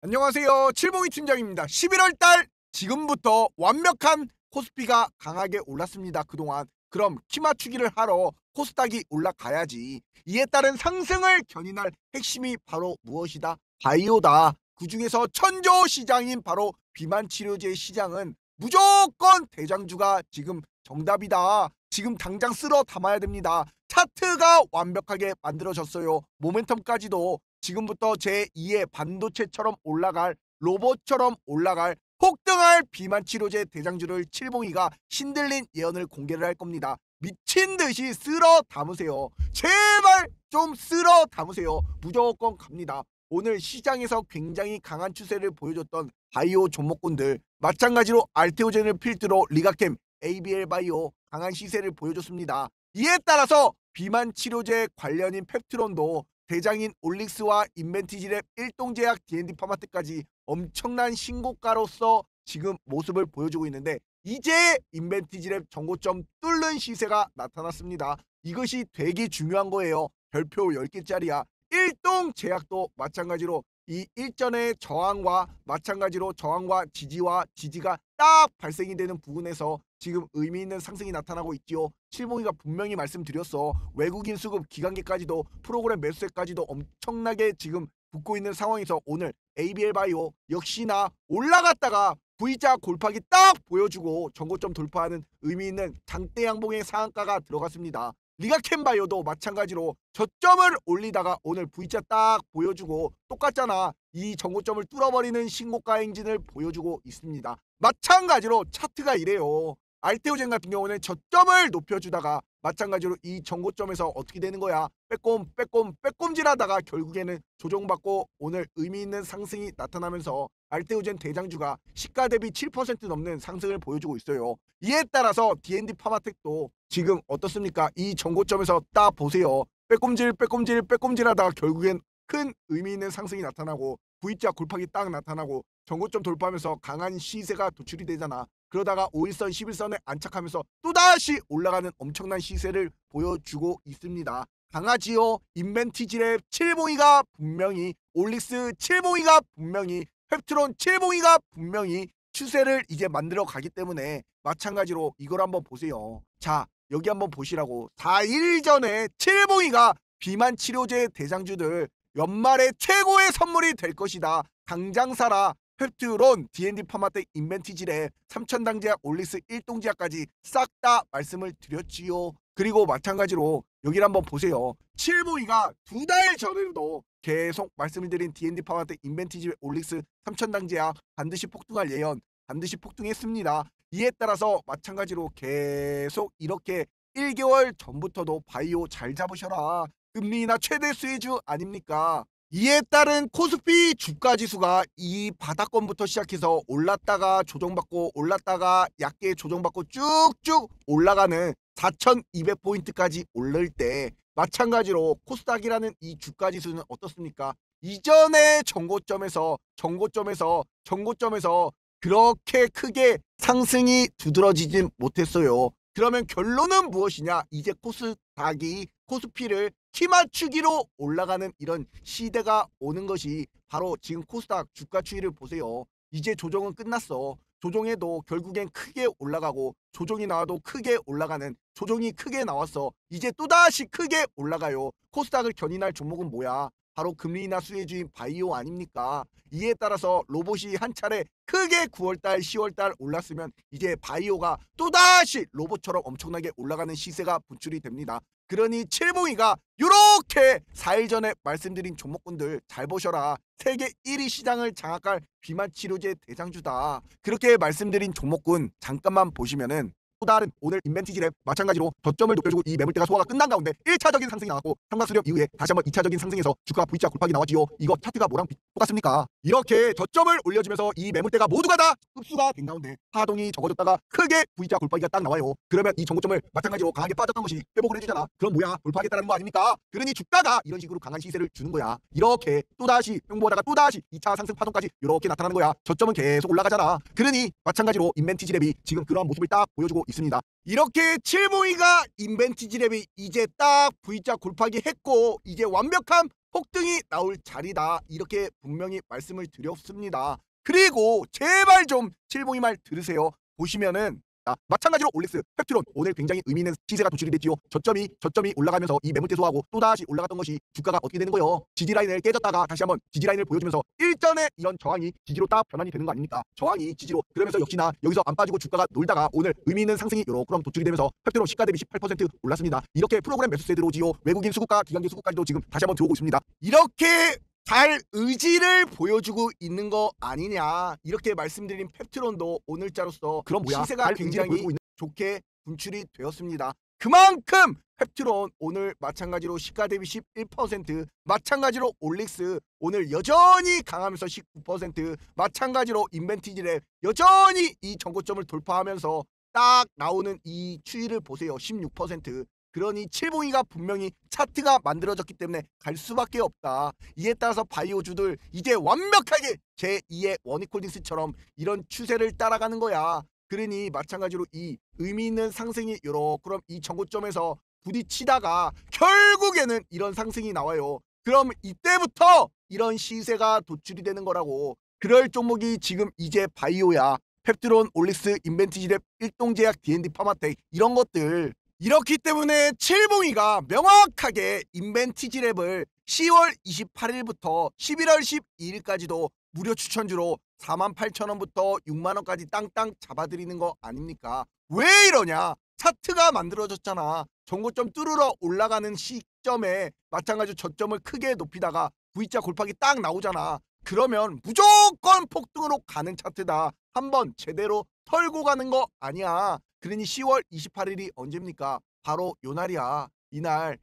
안녕하세요. 칠봉이 팀장입니다. 11월달 지금부터 완벽한 코스피가 강하게 올랐습니다. 그동안 그럼 키 맞추기를 하러 코스닥이 올라가야지. 이에 따른 상승을 견인할 핵심이 바로 무엇이다? 바이오다. 그 중에서 천조 시장인 바로 비만 치료제 시장은 무조건 대장주가 지금 정답이다. 지금 당장 쓸어 담아야 됩니다. 차트가 완벽하게 만들어졌어요. 모멘텀까지도 지금부터 제2의 반도체처럼 올라갈, 로봇처럼 올라갈, 폭등할 비만 치료제 대장주를 칠봉이가 신들린 예언을 공개를 할 겁니다. 미친 듯이 쓸어 담으세요. 제발 좀 쓸어 담으세요. 무조건 갑니다. 오늘 시장에서 굉장히 강한 추세를 보여줬던 바이오 종목군들, 마찬가지로 알테오젠을 필두로 리가캠, ABL 바이오 강한 시세를 보여줬습니다. 이에 따라서 비만 치료제 관련인 펩트론도 대장인 올릭스와 인벤티지랩, 일동제약, D&D 파마트까지 엄청난 신고가로서 지금 모습을 보여주고 있는데, 이제 인벤티지랩 정고점 뚫는 시세가 나타났습니다. 이것이 되게 중요한 거예요. 별표 10개짜리야. 일동제약도 마찬가지로 이 일전의 저항과 마찬가지로 저항과 지지가 딱 발생이 되는 부분에서 지금 의미 있는 상승이 나타나고 있지요. 칠봉이가 분명히 말씀드렸어. 외국인 수급 기관계까지도 프로그램 매수세까지도 엄청나게 지금 붙고 있는 상황에서 오늘 ABL 바이오 역시나 올라갔다가 V자 골파기 딱 보여주고 전고점 돌파하는 의미 있는 장대 양봉의 상한가가 들어갔습니다. 리가캠 바이오도 마찬가지로 저점을 올리다가 오늘 V자 딱 보여주고 똑같잖아. 이 전고점을 뚫어버리는 신고가 행진을 보여주고 있습니다. 마찬가지로 차트가 이래요. 알테오젠 같은 경우는 저점을 높여주다가 마찬가지로 이 전고점에서 어떻게 되는 거야? 빼꼼질하다가 결국에는 조정받고 오늘 의미 있는 상승이 나타나면서 알테오젠 대장주가 시가 대비 7% 넘는 상승을 보여주고 있어요. 이에 따라서 D&D 파마텍도 지금 어떻습니까? 이 전고점에서 딱 보세요. 빼꼼질하다가 결국엔 큰 의미 있는 상승이 나타나고 V자 골파기 딱 나타나고 전고점 돌파하면서 강한 시세가 도출이 되잖아. 그러다가 5일선 11선에 안착하면서 또다시 올라가는 엄청난 시세를 보여주고 있습니다. 강하지요. 인벤티지랩 칠봉이가 분명히, 올릭스 칠봉이가 분명히, 펩트론 칠봉이가 분명히 추세를 이제 만들어 가기 때문에 마찬가지로 이걸 한번 보세요. 자, 여기 한번 보시라고. 4일 전에 칠봉이가 비만 치료제 대장주들 연말에 최고의 선물이 될 것이다. 당장 사라. 펩트론, D&D 파마텍, 인벤티지랩, 삼천당제약, 올릭스, 일동제약까지 싹 다 말씀을 드렸지요. 그리고 마찬가지로 여기를 한번 보세요. 칠봉이가 2달 전에도 계속 말씀을 드린 D&D 파마텍, 인벤티지랩, 올릭스, 삼천당제약 반드시 폭등할 예언, 반드시 폭등했습니다. 이에 따라서 마찬가지로 계속 이렇게 1개월 전부터도 바이오 잘 잡으셔라. 금리 인하 최대 수혜주 아닙니까? 이에 따른 코스피 주가지수가 이 바닥권부터 시작해서 올랐다가 조정받고 올랐다가 얕게 조정받고 쭉쭉 올라가는 4200포인트까지 오를 때 마찬가지로 코스닥이라는 이 주가지수는 어떻습니까? 이전의 정고점에서 그렇게 크게 상승이 두드러지진 못했어요. 그러면 결론은 무엇이냐? 이제 코스피를 키 맞추기로 올라가는 이런 시대가 오는 것이 바로 지금 코스닥 주가 추이를 보세요. 이제 조정은 끝났어. 조정해도 결국엔 크게 올라가고 조정이 나와도 크게 올라가는, 조정이 크게 나왔어. 이제 또다시 크게 올라가요. 코스닥을 견인할 종목은 뭐야? 바로 금리 인하 수혜주인 바이오 아닙니까? 이에 따라서 로봇이 한 차례 크게 9월달 10월달 올랐으면 이제 바이오가 또다시 로봇처럼 엄청나게 올라가는 시세가 분출이 됩니다. 그러니 칠봉이가 요렇게 4일 전에 말씀드린 종목군들 잘 보셔라. 세계 1위 시장을 장악할 비만 치료제 대장주다. 그렇게 말씀드린 종목군 잠깐만 보시면은 또 다른 오늘 인벤티지랩 마찬가지로 저점을 높여주고 이 매물대가 소화가 끝난 가운데 1차적인 상승이 나왔고 삼각수렴 이후에 다시 한번 2차적인 상승에서 주가가 V자 골파기 나왔지요. 이거 차트가 뭐랑 똑같습니까? 이렇게 저점을 올려주면서 이 매물대가 모두가 다 흡수가 된 가운데 하동이 적어졌다가 크게 V자 골파기가 딱 나와요. 그러면 이 정고점을 마찬가지로 강하게 빠졌던 것이 회복을 해주잖아. 그럼 뭐야? 돌파하겠다는 거 아닙니까? 그러니 주가가 이런 식으로 강한 시세를 주는 거야. 이렇게 또다시 횡보하다가 또다시 2차 상승 파동까지 이렇게 나타나는 거야. 저점은 계속 올라가잖아. 그러니 마찬가지로 인벤티지랩이 지금 그러한 모습을 딱 보여주고 있습니다. 이렇게 칠봉이가 인벤티지랩이 이제 딱 V자 골파기 했고 이제 완벽한 폭등이 나올 자리다 이렇게 분명히 말씀을 드렸습니다. 그리고 제발 좀 칠봉이 말 들으세요. 보시면은 마찬가지로 올릭스, 펩트론 오늘 굉장히 의미 있는 시세가 도출이 됐지요. 저점이 올라가면서 이 매물 대소하고 또다시 올라갔던 것이 주가가 어떻게 되는 거예요? 지지라인을 깨졌다가 다시 한번 지지라인을 보여주면서 일전에 이런 저항이 지지로 딱 변환이 되는 거 아닙니까? 저항이 지지로. 그러면서 역시나 여기서 안 빠지고 주가가 놀다가 오늘 의미 있는 상승이 요렇게 도출이 되면서 펩트론 시가 대비 18% 올랐습니다. 이렇게 프로그램 매수세 들어오지요. 외국인 수급과 기관계 수급까지도 지금 다시 한번 들어오고 있습니다. 이렇게 잘 의지를 보여주고 있는 거 아니냐 이렇게 말씀드린 펩트론도 오늘자로서 그럼 시세가 굉장히 좋게 분출이 되었습니다. 그만큼 펩트론 오늘 마찬가지로 시가 대비 11%, 마찬가지로 올릭스 오늘 여전히 강하면서 19%, 마찬가지로 인벤티지랩 여전히 이 전고점을 돌파하면서 딱 나오는 이 추이를 보세요. 16%. 그러니 칠봉이가 분명히 차트가 만들어졌기 때문에 갈 수밖에 없다. 이에 따라서 바이오주들 이제 완벽하게 제2의 원익홀딩스처럼 이런 추세를 따라가는 거야. 그러니 마찬가지로 이 의미 있는 상승이 그럼 이 전고점에서 부딪히다가 결국에는 이런 상승이 나와요. 그럼 이때부터 이런 시세가 도출이 되는 거라고. 그럴 종목이 지금 이제 바이오야. 펩트론, 올릭스, 인벤티지랩, 일동제약, D&D 파마텍 이런 것들. 이렇기 때문에 칠봉이가 명확하게 인벤티지랩을 10월 28일부터 11월 12일까지도 무료 추천주로 48,000원부터 6만원까지 땅땅 잡아드리는 거 아닙니까? 왜 이러냐? 차트가 만들어졌잖아. 전고점 뚫으러 올라가는 시점에 마찬가지로 저점을 크게 높이다가 V자 골파기 딱 나오잖아. 그러면 무조건 폭등으로 가는 차트다. 한번 제대로 털고 가는 거 아니야. 그러니 10월 28일이 언제입니까? 바로 요 날이야. 이날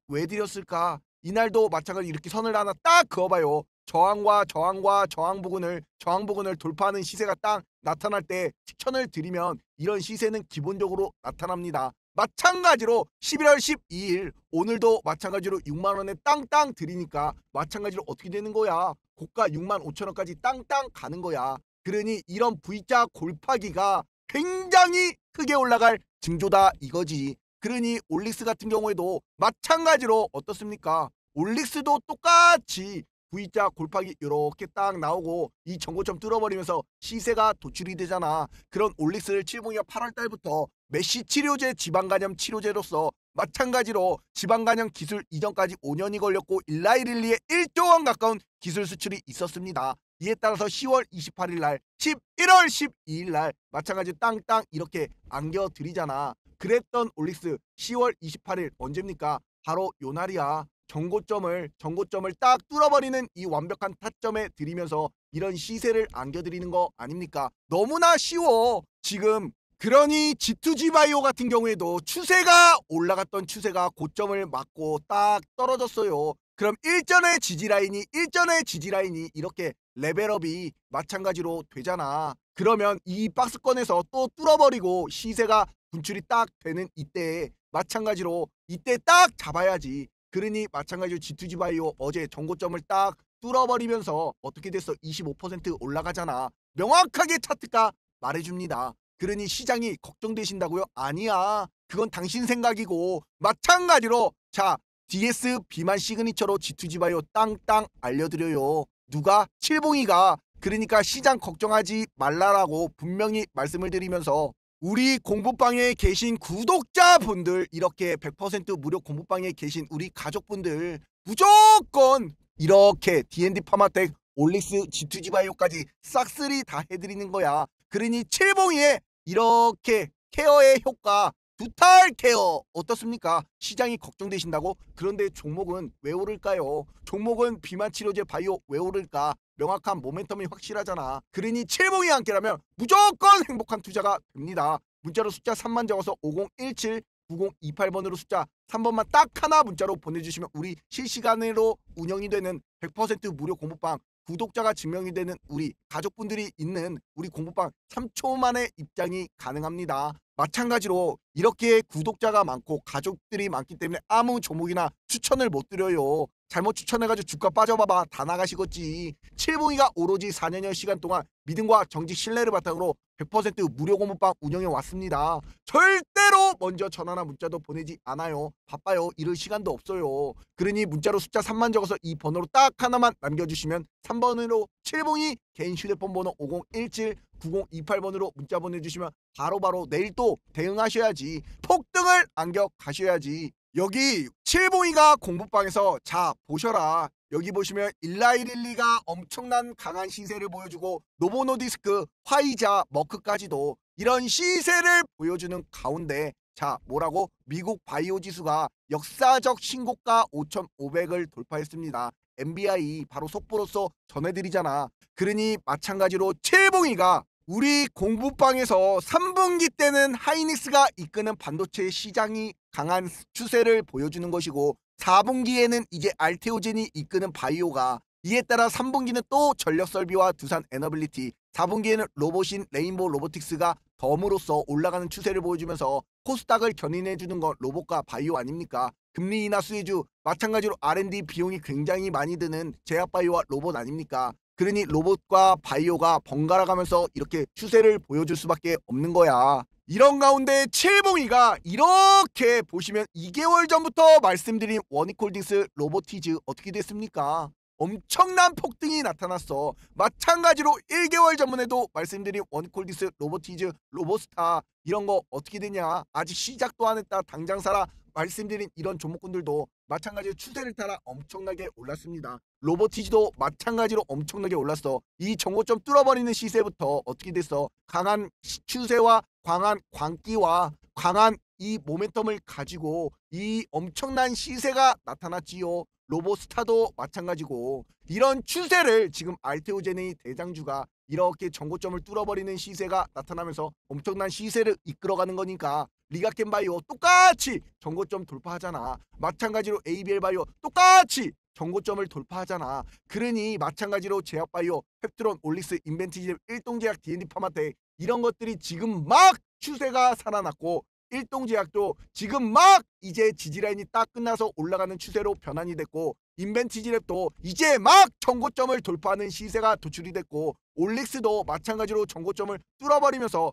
왜 드렸을까? 이날도 마찬가지로 이렇게 선을 하나 딱 그어봐요. 저항과 저항 부근을 돌파하는 시세가 딱 나타날 때 추천을 드리면 이런 시세는 기본적으로 나타납니다. 마찬가지로 11월 12일 오늘도 마찬가지로 6만원에 땅땅 드리니까 마찬가지로 어떻게 되는 거야? 고가 65,000원까지 땅땅 가는 거야. 그러니 이런 V자 골파기가 굉장히 크게 올라갈 징조다 이거지. 그러니 올릭스 같은 경우에도 마찬가지로 어떻습니까? 올릭스도 똑같이 V자 골파기 이렇게 딱 나오고 이 전고점 뚫어버리면서 시세가 도출이 되잖아. 그런 올릭스를 칠봉이가 8월달부터 메시 치료제 지방간염 치료제로서 마찬가지로 지방간염 기술 이전까지 5년이 걸렸고 일라이릴리에 1조원 가까운 기술 수출이 있었습니다. 이에 따라서 10월 28일날 11월 12일날 마찬가지로 땅땅 이렇게 안겨드리잖아. 그랬던 올릭스 10월 28일 언제입니까? 바로 요 날이야. 전고점을 딱 뚫어버리는 이 완벽한 타점에 드리면서 이런 시세를 안겨드리는 거 아닙니까? 너무나 쉬워 지금. 그러니 G2G 바이오 같은 경우에도 추세가 올라갔던 추세가 고점을 맞고 딱 떨어졌어요. 그럼 일전의 지지라인이 이렇게 레벨업이 마찬가지로 되잖아. 그러면 이 박스권에서 또 뚫어버리고 시세가 분출이 딱 되는 이때 마찬가지로 이때 딱 잡아야지. 그러니 마찬가지로 G2G 바이오 어제 전고점을 딱 뚫어버리면서 어떻게 됐어? 25% 올라가잖아. 명확하게 차트가 말해줍니다. 그러니 시장이 걱정되신다고요? 아니야. 그건 당신 생각이고 마찬가지로 자 DS 비만 시그니처로 G2G 바이오 땅땅 알려드려요. 누가? 칠봉이가. 그러니까 시장 걱정하지 말라라고 분명히 말씀을 드리면서 우리 공부방에 계신 구독자분들 이렇게 100% 무료 공부방에 계신 우리 가족분들 무조건 이렇게 D&D 파마텍, 올릭스, G2G 바이오까지 싹쓸이 다 해드리는 거야. 그러니 칠봉이의 이렇게 케어의 효과 두탈 케어 어떻습니까? 시장이 걱정되신다고? 그런데 종목은 왜 오를까요? 종목은 비만 치료제 바이오 왜 오를까? 명확한 모멘텀이 확실하잖아. 그러니 칠봉이와 함께라면 무조건 행복한 투자가 됩니다. 문자로 숫자 3만 적어서 5017 9028번으로 숫자 3번만 딱 하나 문자로 보내주시면 우리 실시간으로 운영이 되는 100% 무료 공부방 구독자가 증명이 되는 우리 가족분들이 있는 우리 공부방 3초 만에 입장이 가능합니다. 마찬가지로 이렇게 구독자가 많고 가족들이 많기 때문에 아무 종목이나 추천을 못 드려요. 잘못 추천해가지고 주가 빠져봐봐 다 나가시겠지. 칠봉이가 오로지 4년여 시간 동안 믿음과 정직 신뢰를 바탕으로 100% 무료 공부방 운영해 왔습니다. 절대로 먼저 전화나 문자도 보내지 않아요. 바빠요. 이럴 시간도 없어요. 그러니 문자로 숫자 3만 적어서 이 번호로 딱 하나만 남겨주시면 3번으로 칠봉이 개인 휴대폰 번호 5017-9028번으로 문자 보내주시면 바로바로 내일 또 대응하셔야지. 폭등을 안겨 가셔야지. 여기 칠봉이가 공부방에서 자 보셔라. 여기 보시면 일라이릴리가 엄청난 강한 시세를 보여주고 노보노디스크, 화이자, 머크까지도 이런 시세를 보여주는 가운데 자 뭐라고? 미국 바이오 지수가 역사적 신고가 5,500을 돌파했습니다. MBI 바로 속보로서 전해드리잖아. 그러니 마찬가지로 칠봉이가 우리 공부방에서 3분기 때는 하이닉스가 이끄는 반도체 시장이 강한 추세를 보여주는 것이고 4분기에는 이제 알테오젠이 이끄는 바이오가 이에 따라 3분기는 또 전력설비와 두산 에너빌리티 4분기에는 로봇인 레인보우 로보틱스가 덤으로써 올라가는 추세를 보여주면서 코스닥을 견인해주는 건 로봇과 바이오 아닙니까? 금리 인하 수혜주 마찬가지로 R&D 비용이 굉장히 많이 드는 제약바이오와 로봇 아닙니까? 그러니 로봇과 바이오가 번갈아 가면서 이렇게 추세를 보여줄 수밖에 없는 거야. 이런 가운데 칠봉이가 이렇게 보시면 2개월 전부터 말씀드린 원익홀딩스 로보티즈 어떻게 됐습니까? 엄청난 폭등이 나타났어. 마찬가지로 1개월 전문에도 말씀드린 원익홀딩스 로보티즈 로보스타 이런 거 어떻게 되냐? 아직 시작도 안 했다. 당장 사라. 말씀드린 이런 종목군들도 마찬가지로 추세를 따라 엄청나게 올랐습니다. 로보티즈도 마찬가지로 엄청나게 올랐어. 이 정고점 뚫어버리는 시세부터 어떻게 됐어? 강한 추세와 강한 광기와 강한 이 모멘텀을 가지고 이 엄청난 시세가 나타났지요. 로보스타도 마찬가지고 이런 추세를 지금 알테오제네의 대장주가 이렇게 정고점을 뚫어버리는 시세가 나타나면서 엄청난 시세를 이끌어가는 거니까 리가켄바이오 똑같이 정고점 돌파하잖아. 마찬가지로 ABL바이오 똑같이 정고점을 돌파하잖아. 그러니 마찬가지로 제약바이오, 펩트론, 올릭스, 인벤티집, 일동제약, D&D 파마텍 이런 것들이 지금 막 추세가 살아났고 일동제약도 지금 막 이제 지지라인이 딱 끝나서 올라가는 추세로 변환이 됐고 인벤티지랩도 이제 막 정고점을 돌파하는 시세가 도출이 됐고 올릭스도 마찬가지로 정고점을 뚫어버리면서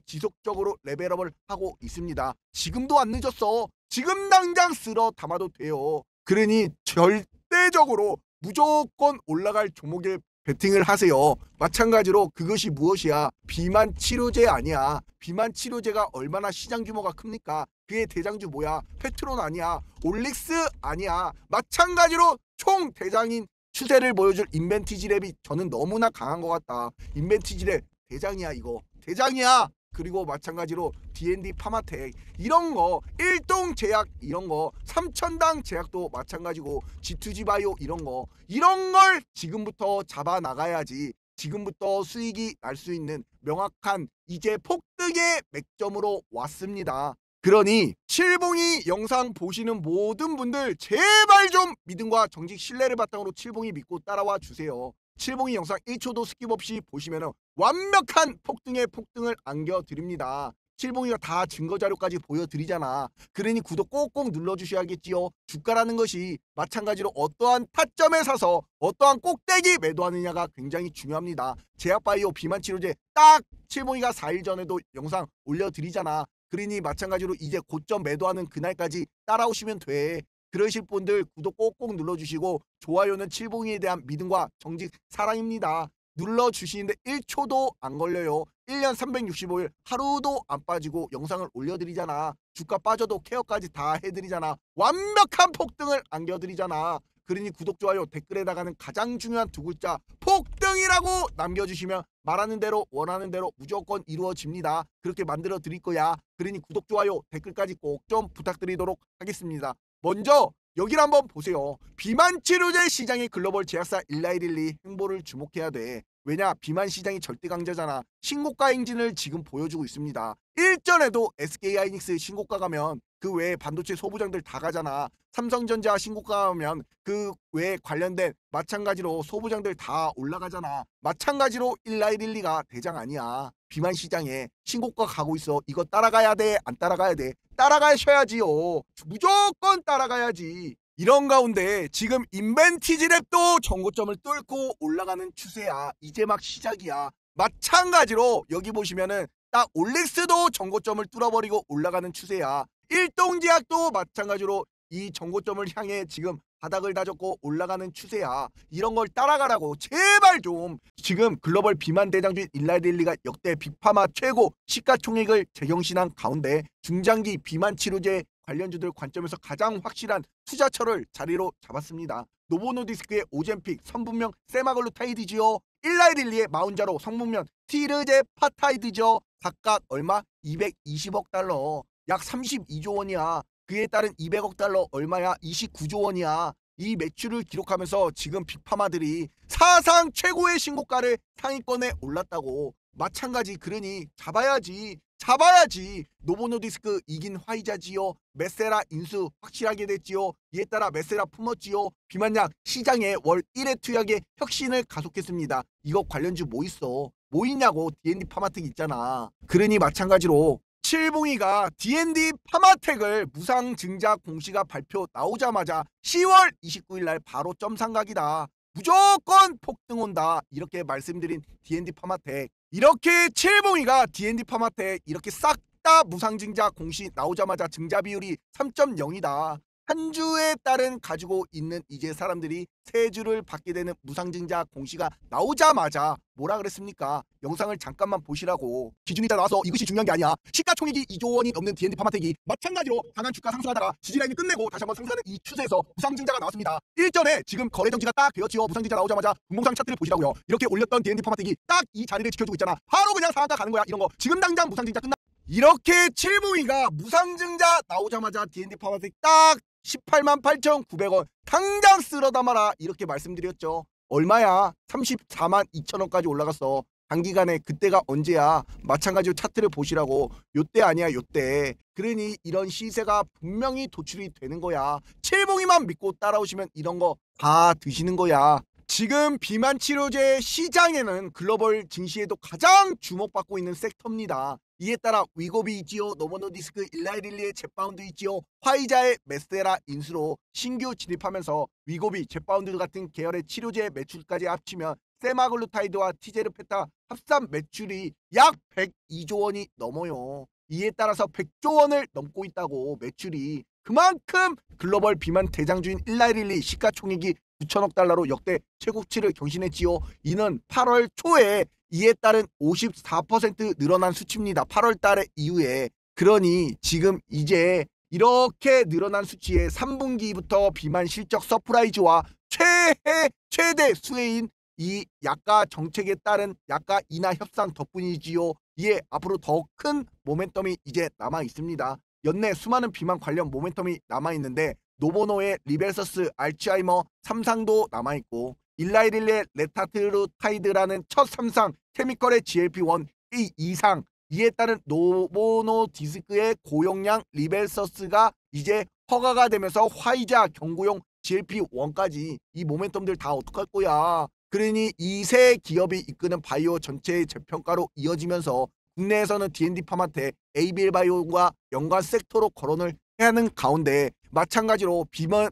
지속적으로 레벨업을 하고 있습니다. 지금도 안 늦었어. 지금 당장 쓸어 담아도 돼요. 그러니 절대적으로 무조건 올라갈 종목에 베팅을 하세요. 마찬가지로 그것이 무엇이야? 비만 치료제 아니야. 비만 치료제가 얼마나 시장 규모가 큽니까? 그의 대장주 뭐야? 페트론 아니야. 올릭스 아니야. 마찬가지로 총 대장인 추세를 보여줄 인벤티지랩이 저는 너무나 강한 것 같다. 인벤티지랩 대장이야 이거. 대장이야. 그리고 마찬가지로 D&D 파마텍 이런 거 일동제약 이런 거 삼천당 제약도 마찬가지고 G2G 바이오 이런 걸 지금부터 잡아 나가야지. 지금부터 수익이 날 수 있는 명확한 이제 폭등의 맥점으로 왔습니다. 그러니 칠봉이 영상 보시는 모든 분들 제발 좀 믿음과 정직 신뢰를 바탕으로 칠봉이 믿고 따라와 주세요. 칠봉이 영상 1초도 스킵 없이 보시면 완벽한 폭등의 폭등을 안겨드립니다. 칠봉이가 다 증거자료까지 보여드리잖아. 그러니 구독 꼭꼭 눌러주셔야겠지요. 주가라는 것이 마찬가지로 어떠한 타점에 사서 어떠한 꼭대기 매도하느냐가 굉장히 중요합니다. 제약바이오 비만치료제 딱 칠봉이가 4일 전에도 영상 올려드리잖아. 그러니 마찬가지로 이제 고점 매도하는 그날까지 따라오시면 돼. 그러실 분들 구독 꼭꼭 눌러주시고 좋아요는 칠봉이에 대한 믿음과 정직 사랑입니다. 눌러주시는데 1초도 안 걸려요. 1년 365일 하루도 안 빠지고 영상을 올려드리잖아. 주가 빠져도 케어까지 다 해드리잖아. 완벽한 폭등을 안겨드리잖아. 그러니 구독, 좋아요, 댓글에다가는 가장 중요한 두 글자 폭등이라고 남겨주시면 말하는 대로 원하는 대로 무조건 이루어집니다. 그렇게 만들어 드릴 거야. 그러니 구독, 좋아요, 댓글까지 꼭 좀 부탁드리도록 하겠습니다. 먼저 여기를 한번 보세요. 비만 치료제 시장의 글로벌 제약사 일라이릴리 행보를 주목해야 돼. 왜냐? 비만 시장이 절대 강자잖아. 신고가 행진을 지금 보여주고 있습니다. 일전에도 SK하이닉스 신고가 가면 그 외에 반도체 소부장들 다 가잖아. 삼성전자 신고가 가면 그 외에 관련된 마찬가지로 소부장들 다 올라가잖아. 마찬가지로 일라이릴리가 대장 아니야. 비만 시장에 신고가 가고 있어. 이거 따라가야 돼? 안 따라가야 돼? 따라가셔야지요. 무조건 따라가야지. 이런 가운데 지금 인벤티지랩도 정고점을 뚫고 올라가는 추세야. 이제 막 시작이야. 마찬가지로 여기 보시면은 딱 올릭스도 정고점을 뚫어버리고 올라가는 추세야. 일동제약도 마찬가지로 이 정고점을 향해 지금 바닥을 다졌고 올라가는 추세야. 이런 걸 따라가라고 제발 좀. 지금 글로벌 비만 대장주인 일라릴리가 역대 빅파마 최고 시가총액을 재경신한 가운데 중장기 비만 치료제 관련주들 관점에서 가장 확실한 투자처를 자리로 잡았습니다. 노보노디스크의 오젬픽, 선분명 세마글루타이드지요. 일라이릴리의 마운자로, 성분명 티르제파타이드죠. 각각 얼마? 220억 달러. 약 32조 원이야. 그에 따른 200억 달러 얼마야? 29조 원이야. 이 매출을 기록하면서 지금 빅파마들이 사상 최고의 신고가를 상위권에 올랐다고. 마찬가지. 그러니 잡아야지. 노보노디스크 이긴 화이자지요. 메세라 인수 확실하게 됐지요. 이에 따라 메세라 품었지요. 비만약 시장에 월 1회 투약의 혁신을 가속했습니다. 이거 관련주 뭐 있어? 뭐 있냐고. D&D 파마텍 있잖아. 그러니 마찬가지로 칠봉이가 D&D 파마텍을 무상증자 공시가 발표 나오자마자 10월 29일 날 바로 점상각이다. 무조건 폭등 온다. 이렇게 말씀드린 D&D 파마텍. 이렇게 칠봉이가 D&D 파마텍 이렇게 싹 다 무상증자 공시 나오자마자 증자 비율이 3.0이다. 한 주에 따른 가지고 있는 이제 사람들이 세 주를 받게 되는 무상증자 공시가 나오자마자 뭐라 그랬습니까? 영상을 잠깐만 보시라고. 기준이 다 나와서 이것이 중요한 게 아니야. 시가총액이 2조 원이 넘는 D&D 파마텍이 마찬가지로 강한 주가 상승하다가 지지라인을 끝내고 다시 한번 상승하는 이 추세에서 무상증자가 나왔습니다. 일전에 지금 거래 정지가 딱 되었지요. 무상증자 나오자마자 분봉상 차트를 보시라고요. 이렇게 올렸던 D&D 파마텍이 딱 이 자리를 지켜주고 있잖아. 바로 그냥 상한가 가는 거야. 이런 거 지금 당장 무상증자 끝나. 이렇게 칠봉이가 무상증자 나오자마자 D&D 파마텍 딱 18만 8,900원 당장 쓸어 담아라 이렇게 말씀드렸죠. 얼마야? 34만 2천원까지 올라갔어. 단기간에. 그때가 언제야? 마찬가지로 차트를 보시라고. 요때 아니야, 요때. 그러니 이런 시세가 분명히 도출이 되는 거야. 칠봉이만 믿고 따라오시면 이런 거 다 드시는 거야. 지금 비만 치료제 시장에는 글로벌 증시에도 가장 주목받고 있는 섹터입니다. 이에 따라 위고비 있지요. 노보노디스크 일라이릴리의 젯바운드 있지요. 화이자의 메세라 인수로 신규 진입하면서 위고비, 젯바운드 같은 계열의 치료제 매출까지 합치면 세마글루타이드와 티제르페타 합산 매출이 약 102조 원이 넘어요. 이에 따라서 100조 원을 넘고 있다고. 매출이. 그만큼 글로벌 비만 대장주인 일라이릴리 시가총액이 9천억 달러로 역대 최고치를 경신했지요. 이는 8월 초에 이에 따른 54% 늘어난 수치입니다. 8월 달에 이후에. 그러니 지금 이제 이렇게 늘어난 수치에 3분기부터 비만 실적 서프라이즈와 최대 수혜인 이 약가 정책에 따른 약가 인하 협상 덕분이지요. 이에 앞으로 더 큰 모멘텀이 이제 남아 있습니다. 연내 수많은 비만 관련 모멘텀이 남아 있는데 노보노의 리벨서스 알츠하이머 3상도 남아있고 일라이릴레 레타트루타이드라는 첫 3상 케미컬의 GLP-1 2상 이에 따른 노보노 디스크의 고용량 리벨서스가 이제 허가가 되면서 화이자 경구용 GLP-1까지 이 모멘텀들 다 어떡할 거야. 그러니 이 세 기업이 이끄는 바이오 전체의 재평가로 이어지면서 국내에서는 D&D 파마텍, ABL 바이오가 연관 섹터로 거론을 해야 하는 가운데 마찬가지로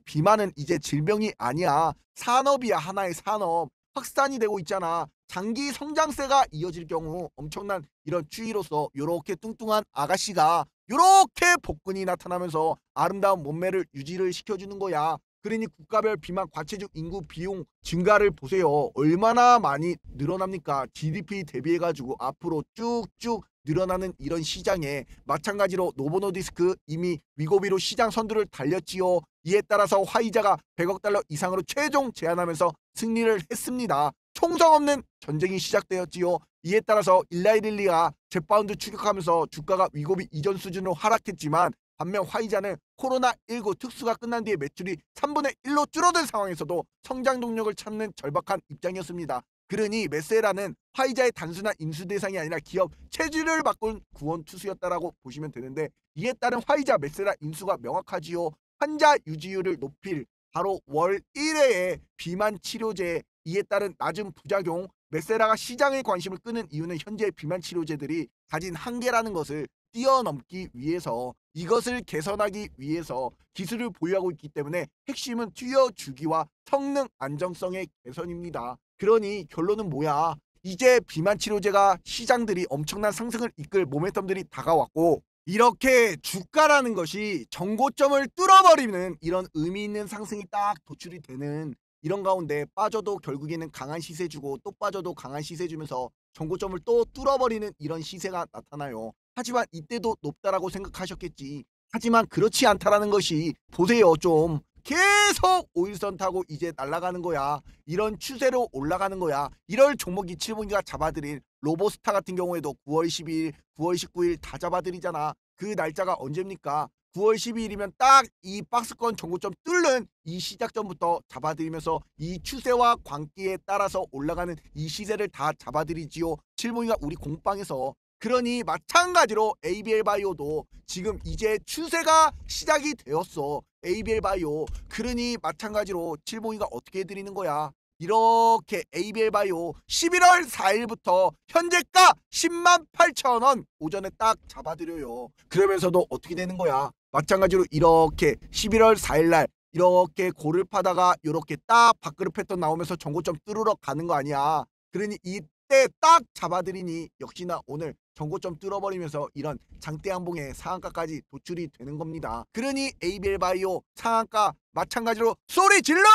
비만은 이제 질병이 아니야. 산업이야. 하나의 산업. 확산이 되고 있잖아. 장기 성장세가 이어질 경우 엄청난 이런 추이로서 요렇게 뚱뚱한 아가씨가 요렇게 복근이 나타나면서 아름다운 몸매를 유지를 시켜주는 거야. 그러니 국가별 비만 과체중 인구 비용 증가를 보세요. 얼마나 많이 늘어납니까? GDP 대비해가지고 앞으로 쭉쭉 늘어나는 이런 시장에 마찬가지로 노보노디스크 이미 위고비로 시장 선두를 달렸지요. 이에 따라서 화이자가 100억 달러 이상으로 최종 제안하면서 승리를 했습니다. 총성 없는 전쟁이 시작되었지요. 이에 따라서 일라이릴리가 젯바운드 추격하면서 주가가 위고비 이전 수준으로 하락했지만 반면 화이자는 코로나19 특수가 끝난 뒤에 매출이 3분의 1로 줄어든 상황에서도 성장 동력을 찾는 절박한 입장이었습니다. 그러니 메세라는 화이자의 단순한 인수 대상이 아니라 기업 체질을 바꾼 구원 투수였다라고 보시면 되는데 이에 따른 화이자 메세라 인수가 명확하지요. 환자 유지율을 높일 바로 월 1회의 비만 치료제 이에 따른 낮은 부작용 메세라가 시장의 관심을 끄는 이유는 현재 비만 치료제들이 가진 한계라는 것을 뛰어넘기 위해서 이것을 개선하기 위해서 기술을 보유하고 있기 때문에 핵심은 투여 주기와 성능 안정성의 개선입니다. 그러니 결론은 뭐야? 이제 비만 치료제가 시장들이 엄청난 상승을 이끌 모멘텀들이 다가왔고, 이렇게 주가라는 것이 정고점을 뚫어버리는 이런 의미 있는 상승이 딱 도출이 되는 이런 가운데 빠져도 결국에는 강한 시세 주고 또 빠져도 강한 시세 주면서 정고점을 또 뚫어버리는 이런 시세가 나타나요. 하지만 이때도 높다라고 생각하셨겠지. 하지만 그렇지 않다라는 것이, 보세요. 좀 계속 5일선 타고 이제 날아가는 거야. 이런 추세로 올라가는 거야. 이럴 종목이 칠봉이가 잡아들인 로보스타 같은 경우에도 9월 12일, 9월 19일 다 잡아들이잖아. 그 날짜가 언제입니까? 9월 12일이면 딱 이 박스권 정고점 뚫는 이 시작점부터 잡아들이면서 이 추세와 광기에 따라서 올라가는 이 시세를 다 잡아들이지요. 칠봉이가 우리 공방에서. 그러니 마찬가지로 ABL 바이오도 지금 이제 추세가 시작이 되었어. ABL 바이오. 그러니 마찬가지로 칠봉이가 어떻게 해드리는 거야? 이렇게 ABL 바이오 11월 4일부터 현재가 108,000원 오전에 딱 잡아드려요. 그러면서도 어떻게 되는 거야? 마찬가지로 이렇게 11월 4일날 이렇게 고를 파다가 이렇게 딱 밥그릇 패턴 나오면서 정고점 뚫으러 가는 거 아니야. 그러니 이때 딱 잡아드리니 역시나 오늘 정고점 뚫어버리면서 이런 장대 양봉의 상한가까지 도출이 되는 겁니다. 그러니 ABL 바이오 상한가 마찬가지로 소리 질러!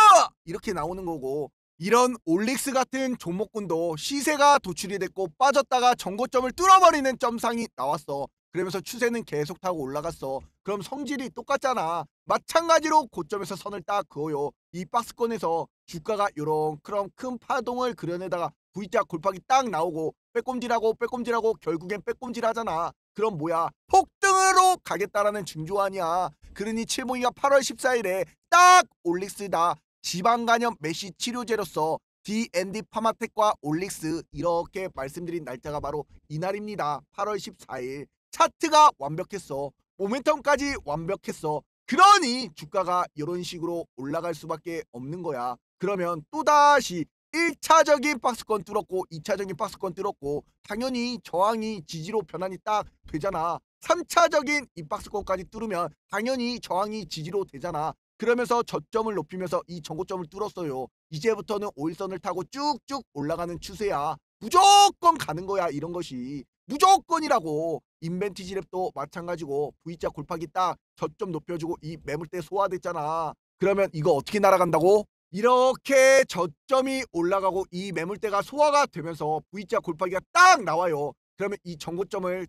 이렇게 나오는 거고, 이런 올릭스 같은 종목군도 시세가 도출이 됐고 빠졌다가 정고점을 뚫어버리는 점상이 나왔어. 그러면서 추세는 계속 타고 올라갔어. 그럼 성질이 똑같잖아. 마찬가지로 고점에서 선을 딱 그어요. 이 박스권에서 주가가 요런 그런 큰 파동을 그려내다가 V자 골pak이 딱 나오고 빼꼼질하고 결국엔 빼꼼질하잖아. 그럼 뭐야? 폭등으로 가겠다라는 징조 아니야. 그러니 칠봉이가 8월 14일에 딱 올릭스다. 지방간염 메시 치료제로서 D&D 파마텍과 올릭스 이렇게 말씀드린 날짜가 바로 이날입니다. 8월 14일. 차트가 완벽했어. 모멘텀까지 완벽했어. 그러니 주가가 이런 식으로 올라갈 수밖에 없는 거야. 그러면 또다시 1차적인 박스권 뚫었고 2차적인 박스권 뚫었고 당연히 저항이 지지로 변환이 딱 되잖아. 3차적인 이 박스권까지 뚫으면 당연히 저항이 지지로 되잖아. 그러면서 저점을 높이면서 이 정고점을 뚫었어요. 이제부터는 5일선을 타고 쭉쭉 올라가는 추세야. 무조건 가는 거야. 이런 것이 무조건이라고. 인벤티지랩도 마찬가지고 V자 골pak이 딱 저점 높여주고 이 매물대 소화됐잖아. 그러면 이거 어떻게 날아간다고? 이렇게 저점이 올라가고 이 매물대가 소화가 되면서 V자 골pak이가 딱 나와요. 그러면 이 정고점을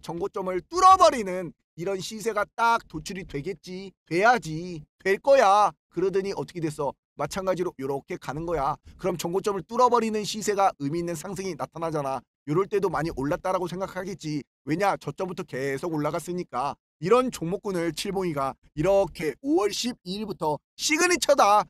뚫어버리는 이런 시세가 딱 도출이 되겠지. 돼야지. 될 거야. 그러더니 어떻게 됐어? 마찬가지로 이렇게 가는 거야. 그럼 정고점을 뚫어버리는 시세가 의미 있는 상승이 나타나잖아. 이럴 때도 많이 올랐다라고 생각하겠지. 왜냐? 저점부터 계속 올라갔으니까. 이런 종목군을 칠봉이가 이렇게 5월 12일부터 시그니처다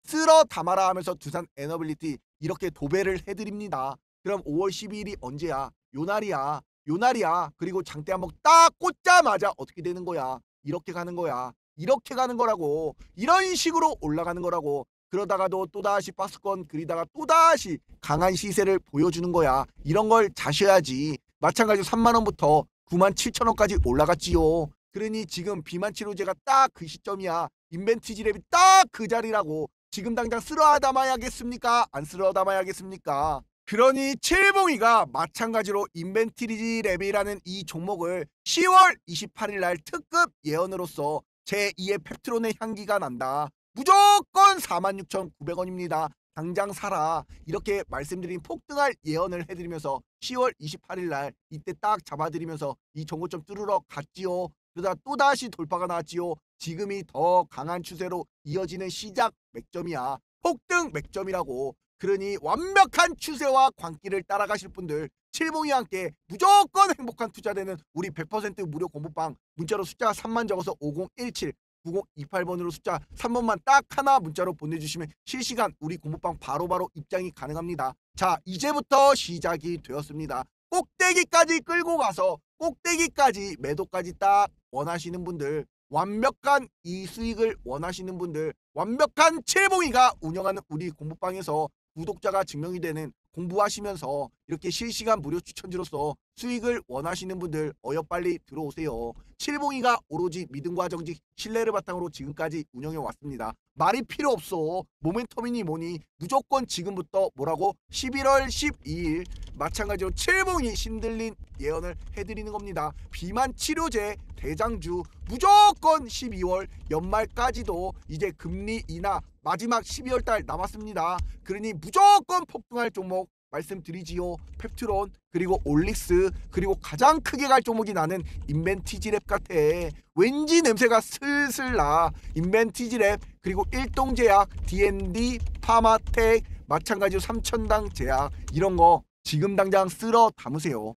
쓸어 담아라 하면서 두산 에너빌리티 이렇게 도배를 해드립니다. 그럼 5월 12일이 언제야? 요날이야. 그리고 장대 한번 딱 꽂자마자 어떻게 되는 거야? 이렇게 가는 거야. 이렇게 가는 거라고. 이런 식으로 올라가는 거라고. 그러다가도 또다시 박스권 그리다가 또다시 강한 시세를 보여주는 거야. 이런 걸 자셔야지. 마찬가지로 3만원부터 97,000원까지 올라갔지요. 그러니 지금 비만 치료제가 딱 그 시점이야. 인벤티지랩이 딱 그 자리라고. 지금 당장 쓸어 담아야겠습니까? 안 쓸어 담아야겠습니까? 그러니 칠봉이가 마찬가지로 인벤티지랩이라는 이 종목을 10월 28일 날 특급 예언으로서 제2의 펩트론의 향기가 난다. 무조건 46,900원입니다. 당장 사라. 이렇게 말씀드린 폭등할 예언을 해드리면서 10월 28일 날 이때 딱 잡아드리면서 이 정고점 뚫으러 갔지요. 그러다 또다시 돌파가 나왔지요. 지금이 더 강한 추세로 이어지는 시작 맥점이야. 폭등 맥점이라고. 그러니 완벽한 추세와 광기를 따라가실 분들 칠봉이와 함께 무조건 행복한 투자되는 우리 100% 무료 공부방 문자로 숫자 3만 적어서 5017 9028번으로 숫자 3번만 딱 하나 문자로 보내주시면 실시간 우리 공부방 바로바로 입장이 가능합니다. 자, 이제부터 시작이 되었습니다. 꼭대기까지 끌고 가서 꼭대기까지 매도까지 딱 원하시는 분들, 완벽한 이 수익을 원하시는 분들, 완벽한 칠봉이가 운영하는 우리 공부방에서 구독자가 증명이 되는 공부하시면서 이렇게 실시간 무료 추천주로서 수익을 원하시는 분들 빨리 들어오세요. 칠봉이가 오로지 믿음과 정직, 신뢰를 바탕으로 지금까지 운영해 왔습니다. 말이 필요 없어. 모멘텀이니 뭐니 무조건 지금부터 뭐라고 11월 12일 마찬가지로 칠봉이 신들린 예언을 해드리는 겁니다. 비만 치료제 대장주 무조건 12월 연말까지도 이제 금리 인하 마지막 12월 달 남았습니다. 그러니 무조건 폭등할 종목 말씀드리지요. 펩트론 그리고 올릭스 그리고 가장 크게 갈 종목이 나는 인벤티지랩 같아. 왠지 냄새가 슬슬 나. 인벤티지랩 그리고 일동제약, D&D, 파마텍 마찬가지로 삼천당 제약 이런 거 지금 당장 쓸어 담으세요.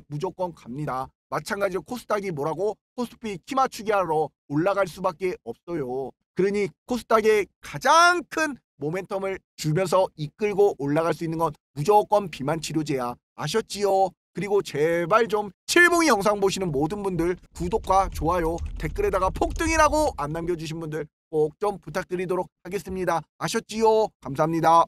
무조건 갑니다. 마찬가지로 코스닥이 뭐라고 코스피 키 맞추기 하러 올라갈 수밖에 없어요. 그러니 코스닥의 가장 큰 모멘텀을 주면서 이끌고 올라갈 수 있는 건 무조건 비만 치료제야. 아셨지요? 그리고 제발 좀 칠봉이 영상 보시는 모든 분들 구독과 좋아요 댓글에다가 폭등이라고 안 남겨주신 분들 꼭 좀 부탁드리도록 하겠습니다. 아셨지요? 감사합니다.